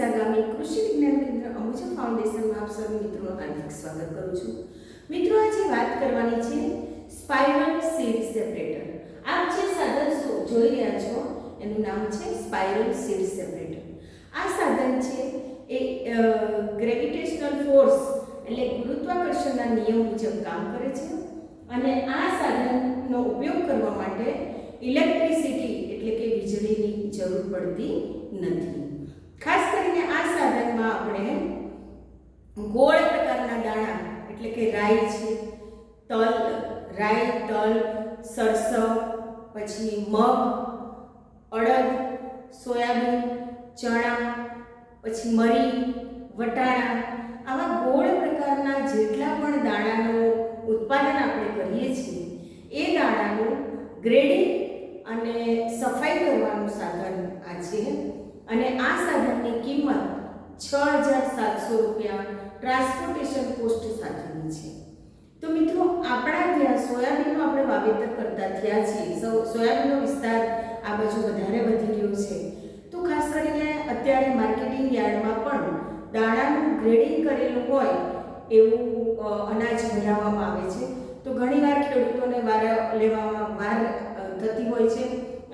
વિસાગામી કૃષિ વિજ્ઞાન કેન્દ્ર અમુજા ફાઉન્ડેશનમાં આપ સૌ મિત્રોનું હાર્દિક સ્વાગત કરું છું। મિત્રો આજે વાત કરવાની છે સ્પાઇરલ સીડ સેપરેટર। આપ જે સાધન જોઈ રહ્યા છો એનું નામ છે સ્પાઇરલ સીડ સેપરેટર। આ સાધન છે એ ગ્રેવિટેશનલ ફોર્સ એટલે ગુરુત્વાકર્ષણના નિયમ મુજબ કામ કરે છે અને આ સાધનનો ઉપયોગ કરવા માટે ઇલેક્ટ્રિસિટી એટલે કે વીજળીની જરૂર પડતી નથી। ખાસ કરીને આ સાધનમાં આપણે ગોળ પ્રકારના દાણા એટલે કે રાઈ છે, તલ, રાઈ, તલ, સરસવ, પછી મગ, અડદ, સોયાબીન, ચણા, પછી મરી, વટાણા આવા ગોળ પ્રકારના જેટલા પણ દાણાનું ઉત્પાદન આપણે કરીએ છીએ એ દાણાનું ગ્રેડિંગ અને સફાઈ કરવાનું સાધન આ છે અને આ સાધનની કિંમત 6,700 રૂપિયા ટ્રાન્સપોર્ટેશન કોસ્ટ સાથેની છે। તો મિત્રો આપણા ત્યાં સોયાબીનનું આપણે વાવેતર કરતા થયા છીએ, સોયાબીનનો વિસ્તાર આ બાજુ વધારે વધી રહ્યો છે। તો ખાસ કરીને અત્યારે માર્કેટિંગ યાર્ડમાં પણ દાણાનું ગ્રેડિંગ કરેલું હોય એવું અનાજ ભરાવવામાં આવે છે। તો ઘણીવાર ખેડૂતોને વાર લેવામાં વાર થતી હોય છે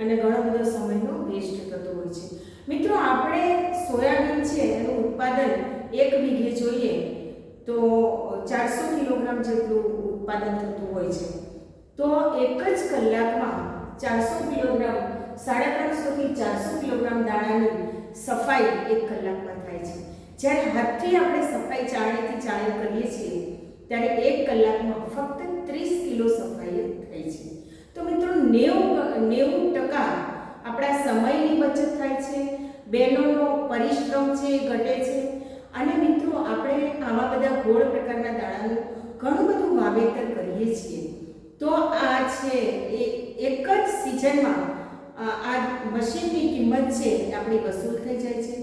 અને ઘણો બધો સમયનો વેસ્ટ થતો હોય છે। મિત્રો આપણે સોયાબીન છે એનું ઉત્પાદન 1 વીઘે જોઈએ તો 400 કિલોગ્રામ જેટલું ઉત્પાદન થતું હોય છે। તો એક જ કલાકમાં 400 કિલોગ્રામ 350 થી 400 કિલોગ્રામ દાણાની સફાઈ 1 કલાકમાં થાય છે। જ્યારે હાથથી આપણે સફાઈ ચાળણીથી ચાળણી કરીએ છીએ ત્યારે 1 કલાકમાં ફક્ત 30 કિલો સફાઈ થાય છે। તો મિત્રો 90% આપણા સમયની બચત થાય છે, બહેનોનો પરિશ્રમ છે એ ઘટે છે અને મિત્રો આપણે આવા બધા ગોળ પ્રકારના દાણાનું ઘણું બધું વાવેતર કરીએ છીએ। તો આ છે એ એક જ સિઝનમાં આ મશીનની કિંમત છે આપણી વસૂલ થઈ જાય છે।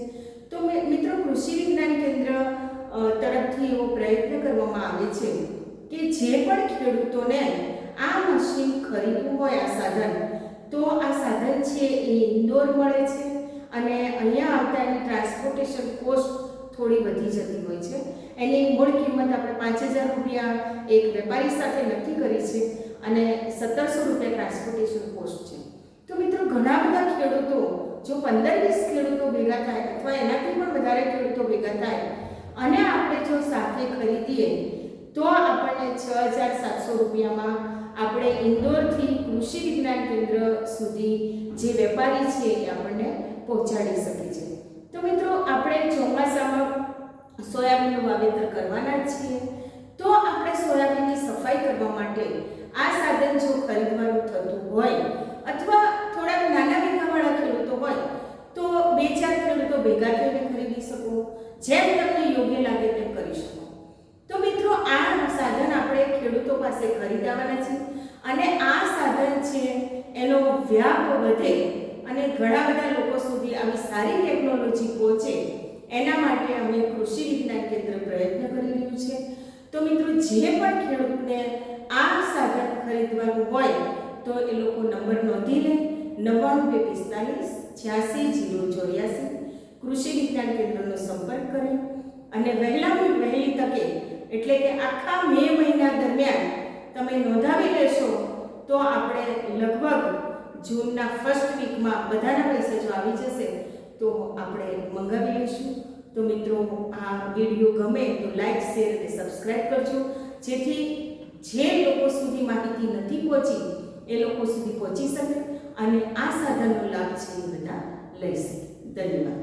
તો મિત્રો કૃષિ વિજ્ઞાન કેન્દ્ર તરફથી એવો પ્રયત્ન કરવામાં આવે છે કે જે પણ ખેડૂતોને આ મશીન ખરીદવું હોય આ સાધન, તો આ સાધન છે એ ઇન્દોર મળે છે અને અહીંયા આવતા એની ટ્રાન્સપોર્ટેશન કોસ્ટ થોડી વધી જતી હોય છે। એની મૂળ કિંમત આપણે 5,000 રૂપિયા એક વેપારી સાથે નક્કી કરી છે અને 1,700 રૂપિયા ટ્રાન્સપોર્ટેશન કોસ્ટ છે। તો મિત્રો ઘણા બધા ખેડૂતો જો 15-20 ખેડૂતો ભેગા થાય અથવા એનાથી પણ વધારે ખેડૂતો ભેગા થાય અને આપણે જો સાથે ખરીદીએ તો આપણને 6,700 રૂપિયામાં આપણે ઇન્દોરથી કૃષિ વિજ્ઞાન કેન્દ્ર સુધી જે વેપારી છે એ આપણને પહોંચાડી શકે છે। તો મિત્રો આપણે ચોમાસામાં સોયાબીનનું વાવેતર કરવાના જ છીએ, તો આપણે સોયાબીનની સફાઈ કરવા માટે આ સાધન જો ખરીદવાનું થતું હોય અથવા થોડાક નાના વીઘાવાળા ખેડૂતો હોય તો 2-4 ખેડૂતો ભેગા થઈને ખરીદી શકો, જેમ તમને યોગ્ય લાગે તેમ કરી શકો। તો મિત્રો આ સાધન આપણે ખેડૂતો પાસે ખરીદવાના છે અને આ સાધન છે એનો વ્યાપ વધે અને ઘણા બધા લોકો સુધી આવી સારી ટેકનોલોજી પહોંચે એના માટે અમે કૃષિ વિજ્ઞાન કેન્દ્ર પ્રયત્ન કરી રહ્યું છે। તો મિત્રો જે પણ ખેડૂતને આ સાધન ખરીદવાનું હોય તો એ લોકો નંબર નોંધી લે, 9945860084 કૃષિ વિજ્ઞાન કેન્દ્રનો સંપર્ક કરે અને વહેલામાં વહેલી તકે એટલે કે આખા મે મહિના દરમિયાન તમે નોંધાવી લેશો તો આપણે લગભગ જૂનના ફર્સ્ટ વીકમાં બધાના પૈસા જો આવી જશે તો આપણે મંગાવી લઈશું। તો મિત્રો આ વિડીયો ગમે તો લાઈક, શેર અને સબસ્ક્રાઈબ કરજો, જેથી જે લોકો સુધી માહિતી નથી પહોંચી એ લોકો સુધી પહોંચી શકે અને આ સાધનનો લાભ છે એ બધા લઈ શકે। ધન્યવાદ।